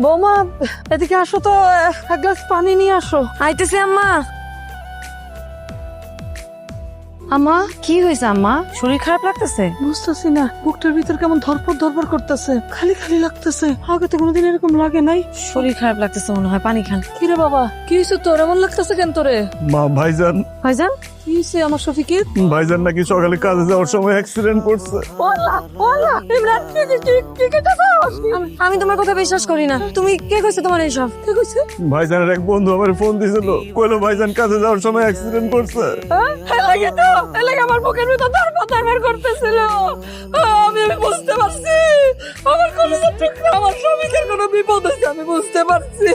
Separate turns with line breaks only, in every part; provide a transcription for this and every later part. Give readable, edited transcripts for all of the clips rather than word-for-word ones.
বৌমা এদিকে আসো তো, এক গ্লাস পানি নিয়ে আসো।
আইতেছে আম্মা। আম্মা কি হয়েছে আম্মা? শরীর খারাপ লাগতেছে?
বুঝতেছি না, বুকটার ভিতর কেমন ধরপড় ধরপড় করতেছে, খালি খালি লাগতেছে। আগে তো কোনোদিন এরকম লাগে নাই।
শরীর খারাপ লাগতেছে মনে হয়, পানি খান।
কিরে বাবা, কি হয়েছে তোর? এমন লাগতেছে কেন তোরে?
মা, ভাইজান
ভাইজান
কি হয়েছে আমার শফিকের?
ভাইজান নাকি সকালে কাজে যাওয়ার সময় অ্যাক্সিডেন্ট করছে।
আমি তোমার কথা বিশ্বাস করি না। তুমি কে কইছে তোমার এইসব?
কি কইছে?
ভাইজানের এক বন্ধু আমার ফোন দিছিল, কইলো ভাইজান কাজে যাওয়ার সময় অ্যাক্সিডেন্ট করছে।
এলাকে তো এলাকে আমার বুকের ভিতর ধরপড় করতেছিল। আমি বুঝতে পারছি আমার কলেজের টুকরা, আমার শফিকের কোনো বিপদ হয়েছে, আমি বুঝতে পারছি।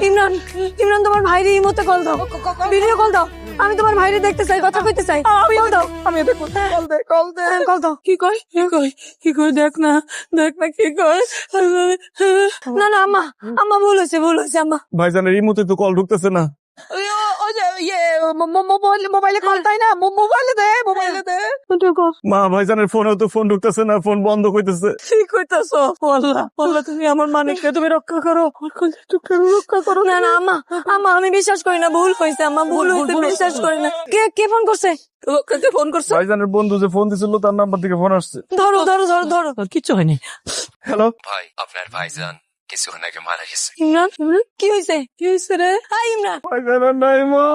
ইমরান, ইমরান তোমার ভাইরে এই মুহূর্তে কল দাও, ভিডিও কল দাও। আমি তোমার ভাইরে দেখতে চাই, কথা কইতে চাই। কল দাও।
আমি এটা কল দে
কল দাও।
কি কয় কি কয় দেখ না কি কয়।
না না আম্মা, আম্মা ভুল হয়েছে আম্মা।
ভাইজানের এই মুহূর্তে তো কল ঢুকতেছে না।
ওই যে মোবাইলে কল তাই না, মোবাইলে দে।
মা, ভাইজানের ফোনেও তো ফোন ঢুকতেছে না, ফোন বন্ধ কইতেছে।
কি কইতাছো? আল্লাহ তুমি আমার মানিককে তুমি রক্ষা করো, আমার কলেজের টুকরা রক্ষা করো।
না না আম্মা, আম্মা আমি বিশ্বাস করি না, ভুল হয়েছে আম্মা, ভুল হয়েছে, বিশ্বাস করি না। কে ফোন করছে?
ওকে ফোন করছো?
ভাইজানের বন্ধু যে ফোন দিছিল তার নাম্বার থেকে ফোন আসছে।
ধরো ধরো ধরো ধরো।
কিচ্ছু হয়নি।
হ্যালো
ভাই, আপনার ভাইজান কিছুক্ষণ আগে মারা গেছে।
ইমরান, কি হয়েছে?
কি হয়েছে রে?
হাই ইমরান।
ভাইজান আর নাই মা।